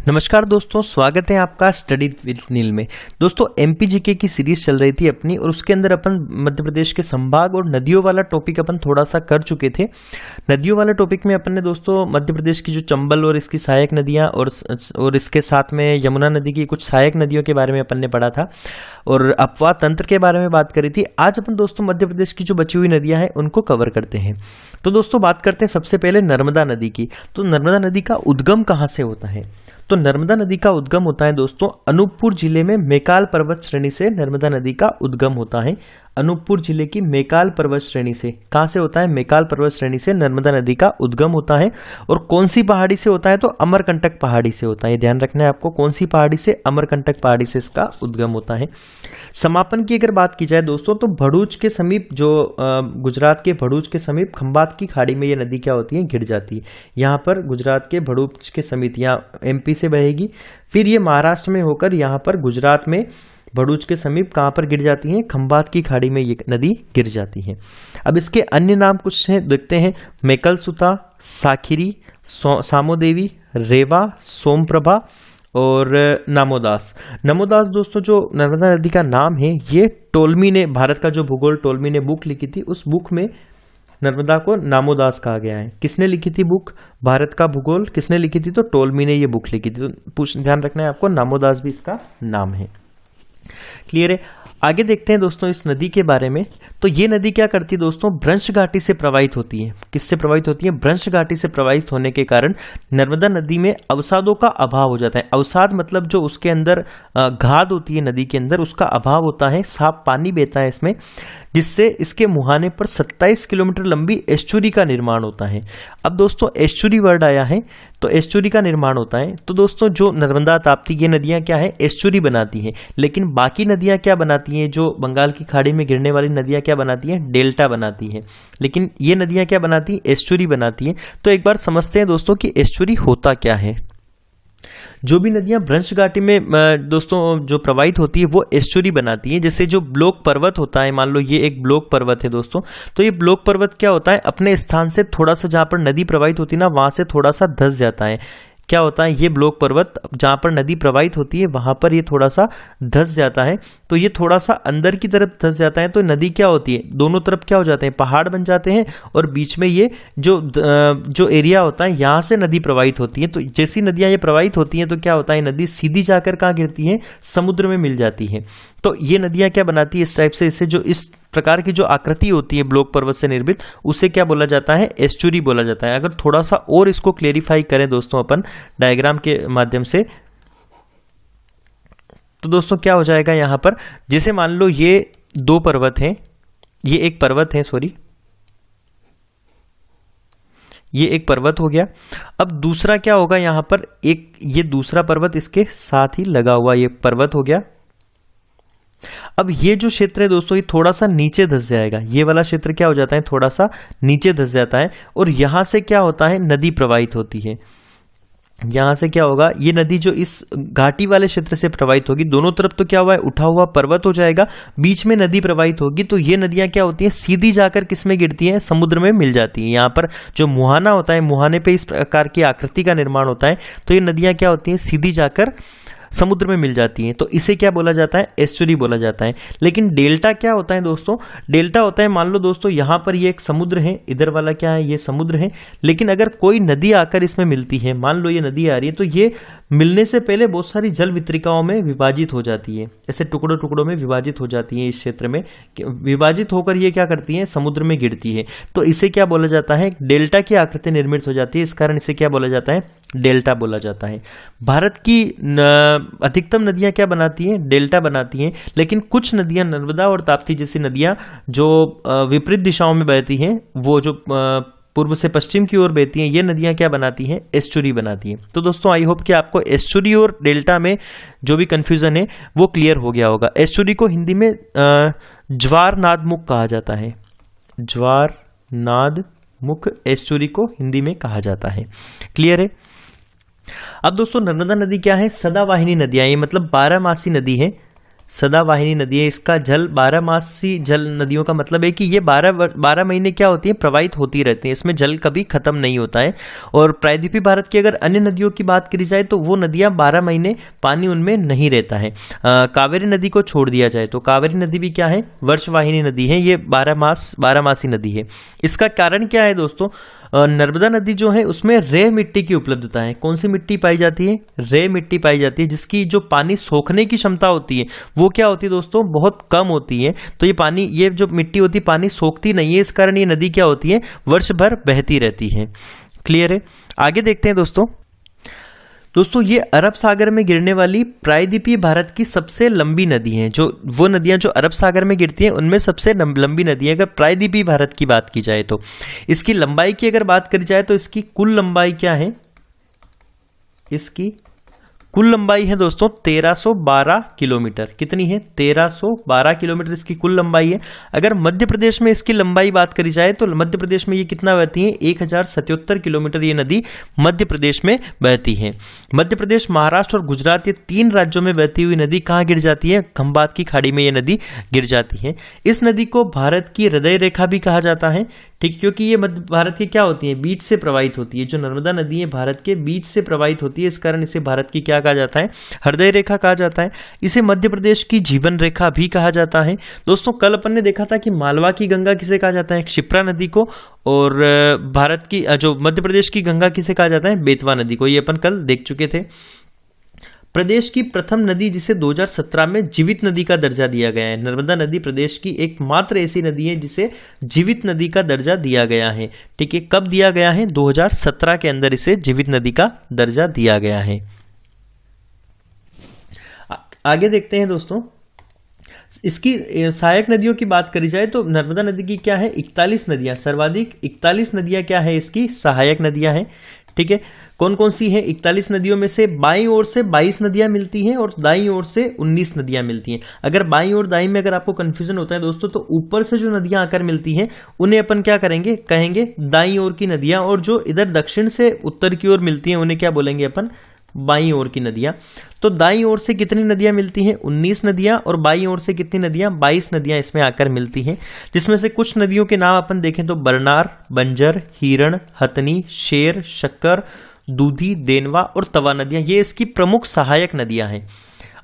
नमस्कार दोस्तों, स्वागत है आपका स्टडी विद नील में। दोस्तों एमपीजीके की सीरीज चल रही थी अपनी, और उसके अंदर अपन मध्य प्रदेश के संभाग और नदियों वाला टॉपिक अपन थोड़ा सा कर चुके थे। नदियों वाला टॉपिक में अपन ने दोस्तों मध्य प्रदेश की जो चंबल और इसकी सहायक नदियां और इसके साथ में यमुना नदी की कुछ सहायक नदियों के बारे में अपन ने पढ़ा था और अपवाह तंत्र के बारे में बात करी थी। आज अपन दोस्तों मध्य प्रदेश की जो बची हुई नदियां हैं उनको कवर करते हैं। तो दोस्तों बात करते हैं सबसे पहले नर्मदा नदी की। तो नर्मदा नदी का उद्गम कहाँ से होता है? तो नर्मदा नदी का उद्गम होता है दोस्तों अनूपपुर जिले में मेकाल पर्वत श्रेणी से नर्मदा नदी का उद्गम होता है। अनूपपुर जिले की मेकाल पर्वत श्रेणी से, कहां से होता है? मेकाल पर्वत श्रेणी से नर्मदा नदी का उद्गम होता है। और कौन सी पहाड़ी से होता है? तो अमरकंटक पहाड़ी से होता है। ध्यान रखना है आपको, कौन सी पहाड़ी से? अमरकंटक पहाड़ी से इसका उद्गम होता है। समापन की अगर बात की जाए दोस्तों, तो भरूच के समीप, जो गुजरात के भरूच के समीप खंबात की खाड़ी में ये नदी क्या होती है? गिर जाती है। यहाँ पर गुजरात के भरूच के समीप, यहाँ एमपी से बहेगी, फिर ये महाराष्ट्र में होकर यहाँ पर गुजरात में भरूच के समीप कहाँ पर गिर जाती है? खंबात की खाड़ी में ये नदी गिर जाती है। अब इसके अन्य नाम कुछ हैं, देखते हैं। मेकलसुता, साखिरी, सामोदेवी, रेवा, सोमप्रभा और नामोदास। नामोदास दोस्तों जो नर्मदा नदी का नाम है, ये टोलमी ने, भारत का जो भूगोल टोलमी ने बुक लिखी थी, उस बुक में नर्मदा को नामोदास कहा गया है। किसने लिखी थी बुक? भारत का भूगोल किसने लिखी थी? तो टोलमी ने ये बुक लिखी थी। तो ध्यान रखना है आपको, नामोदास भी इसका नाम है। क्लियर है? आगे देखते हैं दोस्तों इस नदी के बारे में। तो ये नदी क्या करती है दोस्तों? भ्रंश घाटी से प्रवाहित होती है। किससे प्रवाहित होती है? भ्रंश घाटी से प्रवाहित होने के कारण नर्मदा नदी में अवसादों का अभाव हो जाता है। अवसाद मतलब जो उसके अंदर गाद होती है नदी के अंदर, उसका अभाव होता है। साफ पानी बहता है इसमें, जिससे इसके मुहाने पर 27 किलोमीटर लंबी एस्चुरी का निर्माण होता है। अब दोस्तों एस्चुरी वर्ड आया है, तो एस्चुरी का निर्माण होता है। तो दोस्तों जो नर्मदा, ताप्ती, ये नदियां क्या है? एस्चुरी बनाती हैं। लेकिन बाकी नदियां क्या बनाती हैं? जो बंगाल की खाड़ी में गिरने वाली नदियां क्या बनाती हैं? डेल्टा बनाती हैं। लेकिन ये नदियां क्या बनाती हैं? एस्चुरी बनाती हैं। तो एक बार समझते हैं दोस्तों कि एस्चुरी होता क्या है। जो भी नदियां भ्रंश घाटी में दोस्तों जो प्रवाहित होती है वो एस्चुरी बनाती है। जैसे जो ब्लॉक पर्वत होता है, मान लो ये एक ब्लॉक पर्वत है दोस्तों, तो ये ब्लॉक पर्वत क्या होता है? अपने स्थान से थोड़ा सा, जहां पर नदी प्रवाहित होती है ना, वहां से थोड़ा सा धंस जाता है। क्या होता है? ये ब्लॉक पर्वत जहां पर नदी प्रवाहित होती है वहां पर ये थोड़ा सा धंस जाता है। तो ये थोड़ा सा अंदर की तरफ धंस जाता है, तो नदी क्या होती है? दोनों तरफ क्या हो जाते हैं? पहाड़ बन जाते हैं, और बीच में ये जो एरिया होता है, यहाँ से नदी प्रवाहित होती है। तो जैसी नदियां ये प्रवाहित होती हैं तो क्या होता है? नदी सीधी जाकर कहाँ गिरती है? समुद्र में मिल जाती है। तो ये नदियां क्या बनाती है? इस टाइप से, इससे जो इस प्रकार की जो आकृति होती है ब्लॉक पर्वत से निर्मित, उसे क्या बोला जाता है? एस्चुरी बोला जाता है। अगर थोड़ा सा और इसको क्लेरिफाई करें दोस्तों अपन डायग्राम के माध्यम से, तो दोस्तों क्या हो जाएगा यहां पर? जैसे मान लो ये दो पर्वत हैं, ये एक पर्वत है, सॉरी, ये एक पर्वत हो गया। अब दूसरा क्या होगा यहां पर? एक ये दूसरा पर्वत इसके साथ ही लगा हुआ ये पर्वत हो गया। अब ये जो क्षेत्र है दोस्तों, ये थोड़ा सा नीचे धंस जाएगा। ये वाला क्षेत्र क्या हो जाता है? थोड़ा सा नीचे धंस जाता है, और यहां से क्या होता है? नदी प्रवाहित होती है। यहां से क्या होगा? ये नदी जो इस घाटी वाले क्षेत्र से प्रवाहित होगी, दोनों तरफ तो क्या हुआ है? उठा हुआ पर्वत हो जाएगा, बीच में नदी प्रवाहित होगी। तो ये नदियां क्या होती हैं? सीधी जाकर किस में गिरती हैं? समुद्र में मिल जाती हैं। यहाँ पर जो मुहाना होता है, मुहाने पे इस प्रकार की आकृति का निर्माण होता है। तो ये नदियां क्या होती हैं? सीधी जाकर समुद्र में मिल जाती हैं। तो इसे क्या बोला जाता है? एस्चुरी बोला जाता है। लेकिन डेल्टा क्या होता है दोस्तों? डेल्टा होता है, मान लो दोस्तों यहाँ पर ये एक समुद्र है, इधर वाला क्या है? ये समुद्र है। लेकिन अगर कोई नदी आकर इसमें मिलती है, मान लो ये नदी आ रही है, तो ये मिलने से पहले बहुत सारी जल वितरिकाओं में विभाजित हो जाती है। ऐसे टुकड़ों टुकड़ों में विभाजित हो जाती है। इस क्षेत्र में विभाजित होकर ये क्या करती है? समुद्र में गिरती है। तो इसे क्या बोला जाता है? डेल्टा की आकृति निर्मित हो जाती है। इस कारण इसे क्या बोला जाता है? डेल्टा बोला जाता है। भारत की अधिकतम नदियां क्या बनाती हैं? डेल्टा बनाती हैं। लेकिन कुछ नदियां, नर्मदा और ताप्ती जैसी नदियां जो विपरीत दिशाओं में बहती हैं, वो जो पूर्व से पश्चिम की ओर बहती हैं, ये नदियां क्या बनाती हैं? एस्चुरी बनाती हैं। तो दोस्तों आई होप कि आपको एस्चुरी और डेल्टा में जो भी कंफ्यूजन है वो क्लियर हो गया होगा। एस्चुरी को हिंदी में ज्वार नाद मुख कहा जाता है। ज्वार नाद मुख एस्चुरी को हिंदी में कहा जाता है। क्लियर है? अब दोस्तों नर्मदा नदी क्या है? सदावाहिनी नदियां, ये मतलब 12 मासी नदी है। सदावाहिनी नदी है। इसका जल 12 मासी जल नदियों का मतलब है कि ये 12 महीने क्या होती है, प्रवाहित होती रहती हैं, इसमें जल कभी खत्म नहीं होता है। और प्रायद्वीपीय भारत की अगर अन्य नदियों की बात करी जाए तो वो नदियां 12 महीने पानी उनमें नहीं रहता है। कावेरी नदी को छोड़ दिया जाए तो कावेरी नदी भी क्या है, वर्षवाहिनी नदी है, ये 12 मासी नदी है। इसका कारण क्या है दोस्तों, नर्मदा नदी जो है उसमें रेत मिट्टी की उपलब्धता है। कौन सी मिट्टी पाई जाती है, रेत मिट्टी पाई जाती है, जिसकी जो पानी सोखने की क्षमता होती है वो क्या होती है दोस्तों, बहुत कम होती है। तो ये जो मिट्टी होती है पानी सोखती नहीं है, इस कारण ये नदी क्या होती है, वर्ष भर बहती रहती है। क्लियर है। आगे देखते हैं दोस्तों ये अरब सागर में गिरने वाली प्रायद्वीपीय भारत की सबसे लंबी नदी है। वो नदियां जो अरब सागर में गिरती हैं उनमें सबसे लंबी नदी है अगर प्रायद्वीपीय भारत की बात की जाए तो। इसकी लंबाई की अगर बात करी जाए तो इसकी कुल लंबाई क्या है, इसकी कुल लंबाई है दोस्तों 1312 किलोमीटर। कितनी है, 1312 किलोमीटर इसकी कुल लंबाई है। अगर मध्य प्रदेश में इसकी लंबाई बात करी जाए तो मध्य प्रदेश में ये कितना बहती है, 1077 किलोमीटर ये नदी मध्य प्रदेश में बहती है। मध्य प्रदेश, महाराष्ट्र और गुजरात ये 3 राज्यों में बहती हुई नदी कहाँ गिर जाती है, खंबात की खाड़ी में ये नदी गिर जाती है। इस नदी को भारत की हृदय रेखा भी कहा जाता है, ठीक, क्योंकि ये मध्य भारत की क्या होती है, बीच से प्रवाहित होती है। जो नर्मदा नदी है भारत के बीच से प्रवाहित होती है, इस कारण इसे भारत की क्या कहा जाता है, हृदय रेखा कहा जाता है। इसे मध्य प्रदेश की जीवन रेखा भी कहा जाता है। दोस्तों कल अपन ने देखा था कि मालवा की गंगा किसे कहा जाता है, क्षिप्रा नदी को, और भारत की जो मध्य प्रदेश की गंगा किसे कहा जाता है, बेतवा नदी को, ये अपन कल देख चुके थे। प्रदेश की प्रथम नदी जिसे 2017 में जीवित नदी का दर्जा दिया गया है, नर्मदा नदी प्रदेश की एकमात्र ऐसी नदी है जिसे जीवित नदी का दर्जा दिया गया है। ठीक है, कब दिया गया है, 2017 के अंदर इसे जीवित नदी का दर्जा दिया गया है। आगे देखते हैं दोस्तों, इसकी सहायक नदियों की बात करी जाए तो नर्मदा नदी की क्या है, 41 नदियां, सर्वाधिक 41 नदियां क्या है इसकी, सहायक नदियां हैं। ठीक है, कौन कौन सी हैं, 41 नदियों में से बाईं ओर से 22 नदियां मिलती हैं और दाईं ओर से 19 नदियां मिलती हैं। अगर बाईं और दाईं में अगर आपको कंफ्यूजन होता है दोस्तों तो ऊपर से जो नदियां आकर मिलती हैं उन्हें अपन क्या करेंगे, कहेंगे दाईं ओर की नदियां, और जो इधर दक्षिण से उत्तर की ओर मिलती हैं उन्हें क्या बोलेंगे अपन, बाईं ओर की नदियां। तो दाईं ओर से कितनी नदियां मिलती हैं, 19 नदियां, और बाईं ओर से कितनी नदियां, 22 नदियां इसमें आकर मिलती हैं। जिसमें से कुछ नदियों के नाम अपन देखें तो बरनार, बंजर, हिरण, हथनी, शेर, शक्कर, दूधी, देनवा और तवा नदियां, ये इसकी प्रमुख सहायक नदियां हैं।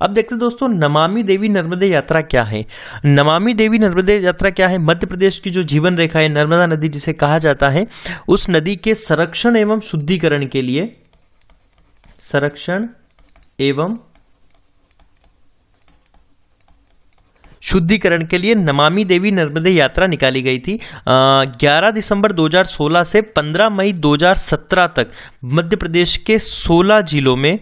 अब देखते हैं दोस्तों नमामि देवी नर्मदे यात्रा क्या है। नमामि देवी नर्मदे यात्रा क्या है, मध्य प्रदेश की जो जीवन रेखा है नर्मदा नदी जिसे कहा जाता है, उस नदी के संरक्षण एवं शुद्धिकरण के लिए, संरक्षण एवं शुद्धिकरण के लिए नमामि देवी नर्मदे यात्रा निकाली गई थी। 11 दिसंबर 2016 से 15 मई 2017 तक मध्य प्रदेश के 16 जिलों में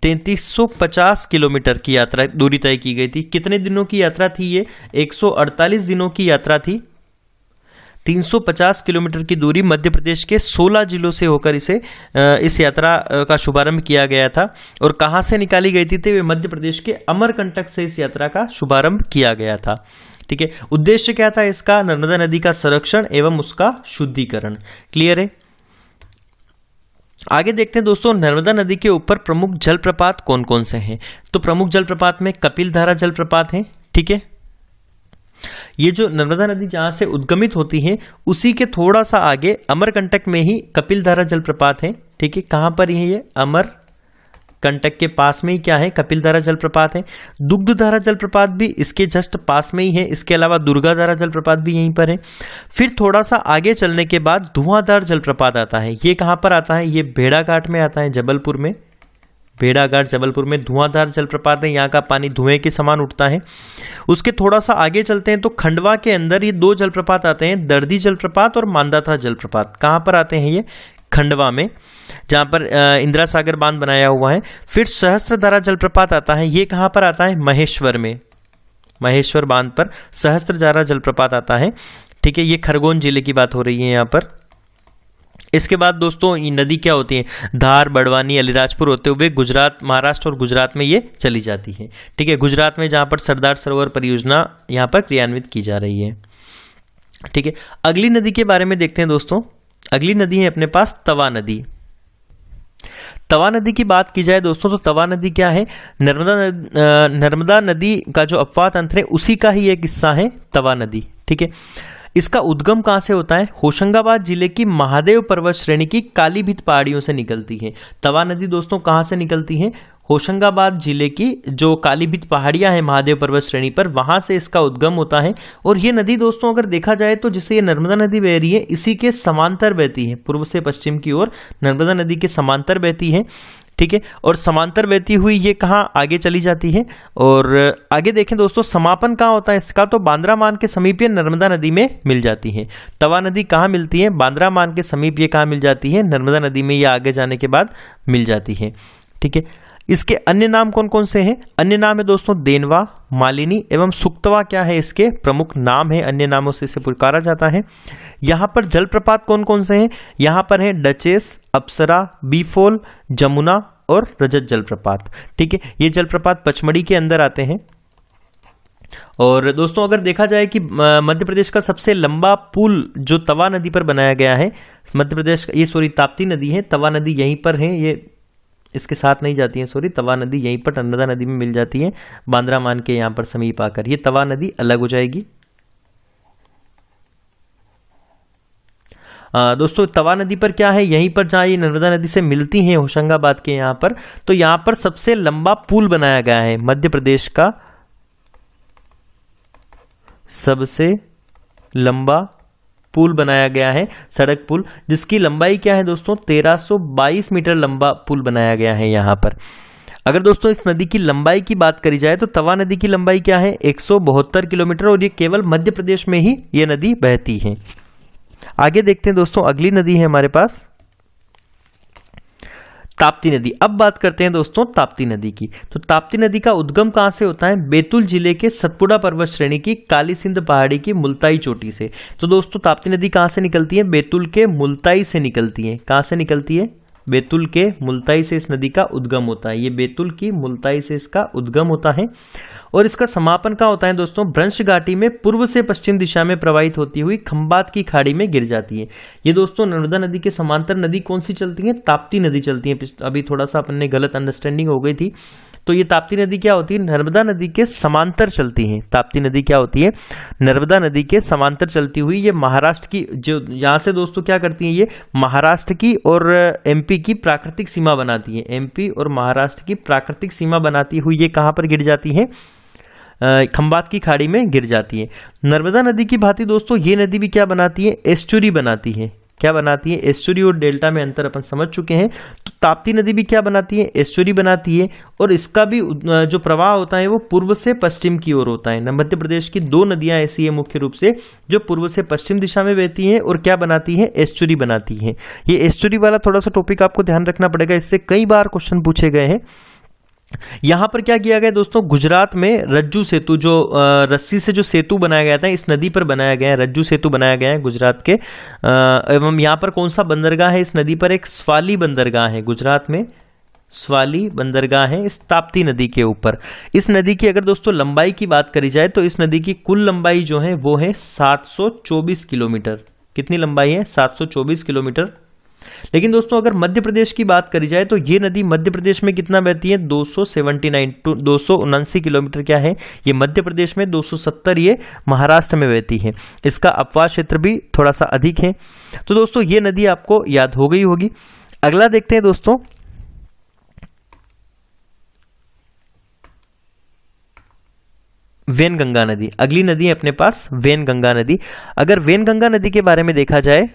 3350 किलोमीटर की यात्रा दूरी तय की गई थी। कितने दिनों की यात्रा थी ये, 148 दिनों की यात्रा थी। 350 किलोमीटर की दूरी मध्य प्रदेश के 16 जिलों से होकर इस यात्रा का शुभारंभ किया गया था। और कहाँ से निकाली गई थी, मध्य प्रदेश के अमरकंटक से इस यात्रा का शुभारंभ किया गया था। ठीक है, उद्देश्य क्या था इसका, नर्मदा नदी का संरक्षण एवं उसका शुद्धिकरण। क्लियर है। आगे देखते हैं दोस्तों नर्मदा नदी के ऊपर प्रमुख जलप्रपात कौन कौन से हैं। तो प्रमुख जलप्रपात में कपिलधारा जलप्रपात है। ठीक है, ये जो नर्मदा नदी जहां से उद्गमित होती है उसी के थोड़ा सा आगे अमरकंटक में ही कपिलधारा जलप्रपात है। ठीक है, कहां पर है ये, अमरकंटक के पास में ही क्या है, कपिलधारा जलप्रपात है। दुग्धधारा जलप्रपात भी इसके जस्ट पास में ही है। इसके अलावा दुर्गाधारा जलप्रपात भी यहीं पर है। फिर थोड़ा सा आगे चलने के बाद धुआंधार जलप्रपात आता है। ये कहां पर आता है, ये भेड़ाघाट में आता है, जबलपुर में। भेड़ाघाट जबलपुर में धुआंधार जलप्रपात है, यहाँ का पानी धुएं के समान उठता है। उसके थोड़ा सा आगे चलते हैं तो खंडवा के अंदर ये 2 जलप्रपात आते हैं, दर्दी जलप्रपात और मांदाथा जलप्रपात। कहाँ पर आते हैं ये, खंडवा में, जहाँ पर इंदिरा सागर बांध बनाया हुआ है। फिर सहस्त्रधारा जलप्रपात आता है, ये कहाँ पर आता है, महेश्वर में, महेश्वर बांध पर सहस्त्रधारा जलप्रपात आता है। ठीक है, ये खरगोन जिले की बात हो रही है यहाँ पर। इसके बाद दोस्तों ये नदी क्या होती है, धार, बड़वानी, अलीराजपुर होते हुए गुजरात, महाराष्ट्र और गुजरात में ये चली जाती है। ठीक है, गुजरात में जहाँ पर सरदार सरोवर परियोजना यहाँ पर क्रियान्वित की जा रही है। ठीक है, अगली नदी के बारे में देखते हैं दोस्तों। अगली नदी है अपने पास तवा नदी। तवा नदी की बात की जाए दोस्तों तो तवा नदी क्या है, नर्मदा नदी का जो अपवाह तंत्र है उसी का ही एक हिस्सा है तवा नदी। ठीक है, इसका उद्गम कहां से होता है, होशंगाबाद जिले की महादेव पर्वत श्रेणी की कालीभीत पहाड़ियों से निकलती है। तवा नदी दोस्तों कहां से निकलती है, होशंगाबाद जिले की जो कालीभीत पहाड़ियां हैं महादेव पर्वत श्रेणी पर, वहां से इसका उद्गम होता है। और ये नदी दोस्तों अगर देखा जाए तो जिसे ये नर्मदा नदी बह रही है इसी के समांतर बहती है, पूर्व से पश्चिम की ओर नर्मदा नदी के समांतर बहती है। ठीक है, और समांतर बहती हुई ये कहाँ आगे चली जाती है। और आगे देखें दोस्तों समापन कहाँ होता है इसका, तो बांद्रा मान के समीप ये नर्मदा नदी में मिल जाती है। तवा नदी कहाँ मिलती है, बांद्रा मान के समीप ये कहाँ मिल जाती है, नर्मदा नदी में ये आगे जाने के बाद मिल जाती है। ठीक है, इसके अन्य नाम कौन कौन से हैं, अन्य नाम है दोस्तों देनवा, मालिनी एवं सुक्तवा क्या है इसके प्रमुख नाम है, अन्य नामों से इसे पुकारा जाता है। यहाँ पर जलप्रपात कौन कौन से हैं, यहाँ पर है डचेस, अप्सरा, बीफोल, जमुना और रजत जलप्रपात। ठीक है, ये जलप्रपात पचमढ़ी के अंदर आते हैं। और दोस्तों अगर देखा जाए कि मध्य प्रदेश का सबसे लंबा पुल जो तवा नदी पर बनाया गया है, मध्य प्रदेश का ये ताप्ती नदी है, तवा नदी यहीं पर है, ये इसके साथ नहीं जाती है तवा नदी यहीं पर नर्मदा नदी में मिल जाती है, बांद्रा मान के यहाँ पर समीप आकर ये तवा नदी अलग हो जाएगी। दोस्तों तवा नदी पर क्या है, यहीं पर जहाँ ये नर्मदा नदी से मिलती हैं होशंगाबाद के यहाँ पर, तो यहाँ पर सबसे लंबा पुल बनाया गया है, मध्य प्रदेश का सबसे लंबा पुल बनाया गया है, सड़क पुल, जिसकी लंबाई क्या है दोस्तों 1322 मीटर लंबा पुल बनाया गया है यहाँ पर। अगर दोस्तों इस नदी की लंबाई की बात करी जाए तो तवा नदी की लंबाई क्या है 172 किलोमीटर, और ये केवल मध्य प्रदेश में ही ये नदी बहती है। आगे देखते हैं दोस्तों, अगली नदी है हमारे पास ताप्ती नदी। अब बात करते हैं दोस्तों ताप्ती नदी की। तो ताप्ती नदी का उद्गम कहां से होता है, बैतूल जिले के सतपुड़ा पर्वत श्रेणी की काली सिंध पहाड़ी की मुल्ताई चोटी से। तो दोस्तों ताप्ती नदी कहां से निकलती है, बैतूल के मुल्ताई से निकलती है। कहां से निकलती है, बैतूल के मुल्ताई से इस नदी का उद्गम होता है। ये बैतूल की मुल्ताई से इसका उद्गम होता है। और इसका समापन कहाँ होता है दोस्तों, भ्रंश घाटी में पूर्व से पश्चिम दिशा में प्रवाहित होती हुई खंबात की खाड़ी में गिर जाती है। ये दोस्तों नर्मदा नदी के समांतर नदी कौन सी चलती है, ताप्ती नदी चलती है। अभी थोड़ा सा अपन ने गलत अंडरस्टैंडिंग हो गई थी। तो ये ताप्ती नदी क्या होती है, नर्मदा नदी के समांतर चलती है। ताप्ती नदी क्या होती है, नर्मदा नदी के समांतर चलती हुई ये महाराष्ट्र की, जो यहाँ से दोस्तों क्या करती है, ये महाराष्ट्र की और एमपी की प्राकृतिक सीमा बनाती है। एमपी और महाराष्ट्र की प्राकृतिक सीमा बनाती हुई ये कहाँ पर गिर जाती है, खंबात की खाड़ी में गिर जाती है। नर्मदा नदी की भांति दोस्तों ये नदी भी क्या बनाती है, एस्चुरी बनाती है। क्या बनाती है, एस्चुरी और डेल्टा में अंतर अपन समझ चुके हैं। तो ताप्ती नदी भी क्या बनाती है, एस्चुरी बनाती है। और इसका भी जो प्रवाह होता है वो पूर्व से पश्चिम की ओर होता है। मध्य प्रदेश की दो नदियां ऐसी है मुख्य रूप से जो पूर्व से पश्चिम दिशा में बहती हैं और क्या बनाती है, एस्चुरी बनाती है। ये एस्चुरी वाला थोड़ा सा टॉपिक आपको ध्यान रखना पड़ेगा, इससे कई बार क्वेश्चन पूछे गए हैं। यहां पर क्या किया गया दोस्तों, गुजरात में रज्जू सेतु, जो रस्सी से जो सेतु बनाया गया था इस नदी पर बनाया गया है, रज्जू सेतु बनाया गया है गुजरात के। एवं यहां पर कौन सा बंदरगाह है, इस नदी पर एक स्वाली बंदरगाह है, गुजरात में स्वाली बंदरगाह है इस ताप्ती नदी के ऊपर। इस नदी की अगर दोस्तों लंबाई की बात करी जाए तो इस नदी की कुल लंबाई जो है वो है 724 किलोमीटर। कितनी लंबाई है, 724 किलोमीटर। लेकिन दोस्तों अगर मध्य प्रदेश की बात करी जाए तो ये नदी मध्य प्रदेश में कितना बहती है, 279 किलोमीटर क्या है ये मध्य प्रदेश में, 270 ये महाराष्ट्र में बहती है। इसका अपवाह क्षेत्र भी थोड़ा सा अधिक है। तो दोस्तों ये नदी आपको याद हो गई होगी। अगला देखते हैं दोस्तों, वेनगंगा नदी। अगली नदी है अपने पास वेनगंगा नदी। अगर वेनगंगा नदी के बारे में देखा जाए,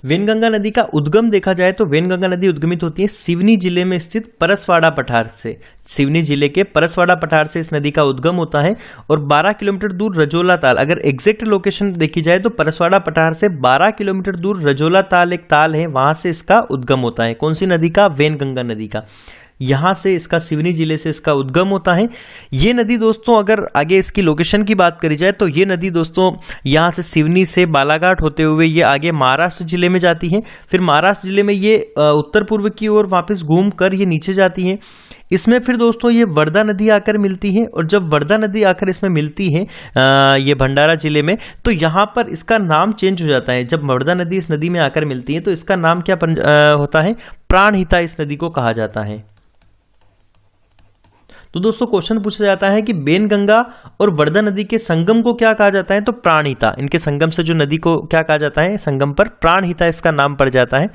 वेनगंगा नदी का उद्गम देखा जाए तो वेनगंगा नदी उद्गमित होती है सिवनी जिले में स्थित परसवाड़ा पठार से। सिवनी जिले के परसवाड़ा पठार से इस नदी का उद्गम होता है। और 12 किलोमीटर दूर रजोला ताल, अगर एग्जैक्ट लोकेशन देखी जाए तो परसवाड़ा पठार से 12 किलोमीटर दूर रजोला ताल एक ताल है, वहां से इसका उद्गम होता है। कौन सी नदी का, वेनगंगा नदी का। यहाँ से इसका सिवनी जिले से इसका उद्गम होता है। ये नदी दोस्तों अगर आगे इसकी लोकेशन की बात करी जाए तो ये नदी दोस्तों यहाँ से सिवनी से बालाघाट होते हुए ये आगे महाराष्ट्र जिले में जाती है। फिर महाराष्ट्र जिले में ये उत्तर पूर्व की ओर वापस घूम कर ये नीचे जाती है। इसमें फिर दोस्तों ये वर्धा नदी आकर मिलती है, और जब वर्धा नदी आकर इसमें मिलती है ये भंडारा जिले में, तो यहाँ पर इसका नाम चेंज हो जाता है। जब वर्धा नदी इस नदी में आकर मिलती है तो इसका नाम क्या होता है, प्राणहिता इस नदी को कहा जाता है। तो दोस्तों क्वेश्चन पूछा जाता है कि बेनगंगा और वर्धा नदी के संगम को क्या कहा जाता है, तो प्राणहिता। इनके संगम से जो नदी को क्या कहा जाता है, संगम पर प्राणहिता इसका नाम पड़ जाता है।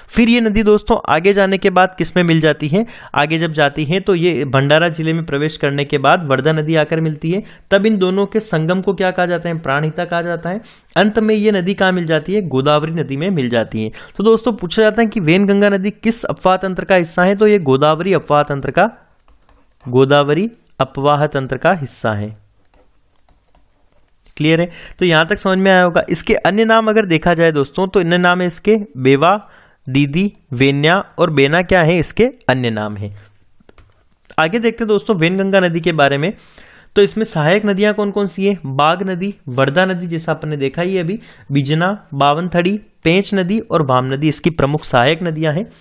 फिर ये नदी दोस्तों आगे जाने के बाद किस में मिल जाती है, आगे जब जाती है तो ये भंडारा जिले में प्रवेश करने के बाद वर्धा नदी आकर मिलती है। तब इन दोनों के संगम को क्या कहा जाता है, प्राणहिता कहा जाता है। अंत में ये नदी कहाँ मिल जाती है, गोदावरी नदी में मिल जाती है। तो दोस्तों पूछा जाता है कि वेनगंगा नदी किस अपवाह तंत्र का हिस्सा है, तो ये गोदावरी अपवाह तंत्र का हिस्सा है। क्लियर है, तो यहां तक समझ में आया होगा। इसके अन्य नाम अगर देखा जाए दोस्तों तो अन्य नाम है इसके बेवा, दीदी, वेन्या और बेना क्या है इसके अन्य नाम है। आगे देखते हैं दोस्तों वेनगंगा नदी के बारे में। तो इसमें सहायक नदियां कौन कौन सी है, बाघ नदी, वर्धा नदी जैसा आपने देखा ही अभी, बिजना, बावनथड़ी, पेंच नदी और भाम नदी इसकी प्रमुख सहायक नदियां हैं।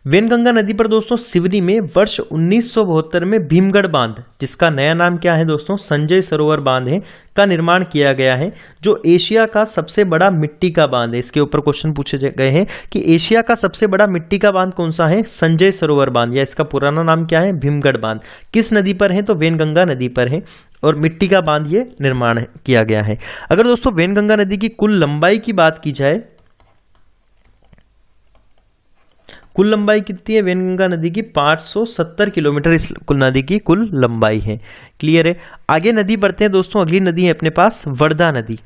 वेनगंगा नदी पर दोस्तों सिवनी में वर्ष 1972 में भीमगढ़ बांध, जिसका नया नाम क्या है दोस्तों, संजय सरोवर बांध है, का निर्माण किया गया है, जो एशिया का सबसे बड़ा मिट्टी का बांध है। इसके ऊपर क्वेश्चन पूछे गए हैं कि एशिया का सबसे बड़ा मिट्टी का बांध कौन सा है, संजय सरोवर बांध, या इसका पुराना नाम क्या है, भीमगढ़ बांध। किस नदी पर है, तो वेनगंगा नदी पर है, और मिट्टी का बांध ये निर्माण किया गया है। अगर दोस्तों वेनगंगा नदी की कुल लंबाई की बात की जाए, कुल लंबाई कितनी है वेनगंगा नदी की, 570 किलोमीटर इस कुल नदी की कुल लंबाई है। क्लियर है, आगे नदी बढ़ते हैं दोस्तों। अगली नदी है अपने पास वर्धा नदी।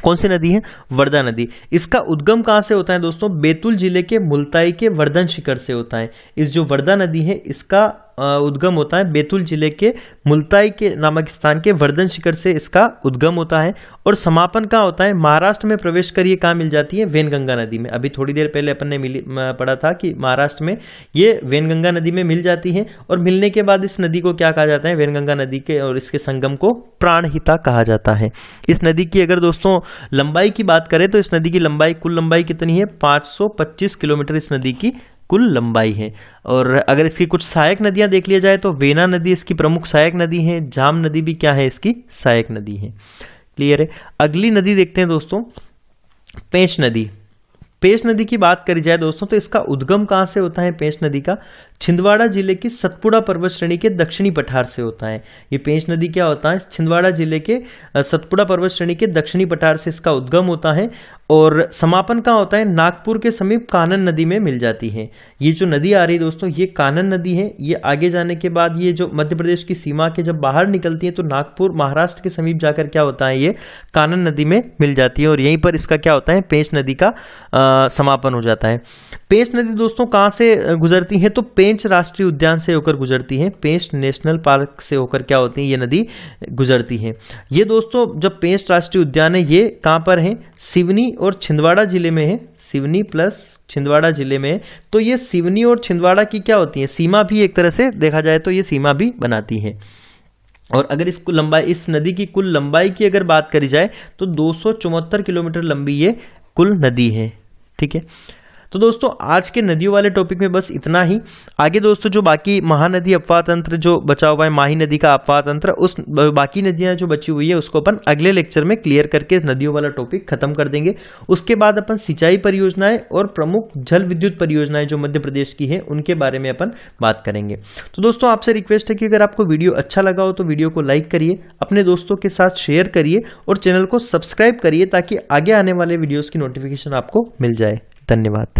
कौन सी नदी है, वर्धा नदी। इसका उद्गम कहां से होता है दोस्तों, बैतूल जिले के मुल्ताई के वर्धन शिखर से होता है। इस जो वर्धा नदी है इसका उद्गम होता है बैतूल जिले के मुल्ताई के नामक स्थान के वर्धन शिखर से इसका उद्गम होता है, और समापन कहाँ होता है, महाराष्ट्र में प्रवेश कर ये कहाँ मिल जाती है, वेनगंगा नदी में। अभी थोड़ी देर पहले अपन ने पढ़ा था कि महाराष्ट्र में ये वेनगंगा नदी में मिल जाती है, और मिलने के बाद इस नदी को क्या कहा जाता है, वेनगंगा नदी के और इसके संगम को प्राणहिता कहा जाता है। इस नदी की अगर दोस्तों लंबाई की बात करें तो इस नदी की लंबाई, कुल लंबाई कितनी है, 525 किलोमीटर इस नदी की कुल लंबाई है। और अगर इसकी कुछ सहायक नदियां देख लिया जाए तो वेना नदी इसकी प्रमुख सहायक नदी है, जाम नदी भी क्या है इसकी सहायक नदी है। क्लियर है, अगली नदी देखते हैं दोस्तों, पेंच नदी। पेंच नदी की बात करी जाए दोस्तों तो इसका उद्गम कहां से होता है, पेंच नदी का छिंदवाड़ा जिले की सतपुड़ा पर्वत श्रेणी के दक्षिणी पठार से होता है। ये पेंच नदी क्या होता है, छिंदवाड़ा जिले के सतपुड़ा पर्वत श्रेणी के दक्षिणी पठार से इसका उद्गम होता है, और समापन कहाँ होता है, नागपुर के समीप कानन नदी में मिल जाती है। ये जो नदी आ रही है दोस्तों ये कानन नदी है। ये आगे जाने के बाद ये जो मध्य प्रदेश की सीमा के जब बाहर निकलती है तो नागपुर महाराष्ट्र के समीप जाकर क्या होता है, ये कानन नदी में मिल जाती है, और यहीं पर इसका क्या होता है, पेंच नदी का समापन हो जाता है। पेंच नदी दोस्तों कहाँ से गुजरती है, तो पेंच राष्ट्रीय उद्यान से होकर गुजरती है, पेंच नेशनल पार्क से होकर क्या होती है ये नदी गुजरती है। ये दोस्तों जब पेंच राष्ट्रीय उद्यान है ये कहाँ पर है, सिवनी और छिंदवाड़ा जिले में है, सिवनी प्लस छिंदवाड़ा जिले में। तो ये सिवनी और छिंदवाड़ा की क्या होती है, सीमा भी एक तरह से देखा जाए तो ये सीमा भी बनाती है। और अगर इसको लंबाई, इस नदी की कुल लंबाई की अगर बात करी जाए तो 274 किलोमीटर लंबी ये कुल नदी है। ठीक है, तो दोस्तों आज के नदियों वाले टॉपिक में बस इतना ही। आगे दोस्तों जो बाकी महानदी अपवाह तंत्र जो बचा हुआ है, माही नदी का अपवाह तंत्र, उस बाकी नदियां जो बची हुई है उसको अपन अगले लेक्चर में क्लियर करके नदियों वाला टॉपिक खत्म कर देंगे। उसके बाद अपन सिंचाई परियोजनाएं और प्रमुख जल विद्युत परियोजनाएं जो मध्य प्रदेश की है उनके बारे में अपन बात करेंगे। तो दोस्तों आपसे रिक्वेस्ट है कि अगर आपको वीडियो अच्छा लगा हो तो वीडियो को लाइक करिए, अपने दोस्तों के साथ शेयर करिए और चैनल को सब्सक्राइब करिए ताकि आगे आने वाले वीडियोस की नोटिफिकेशन आपको मिल जाए। धन्यवाद।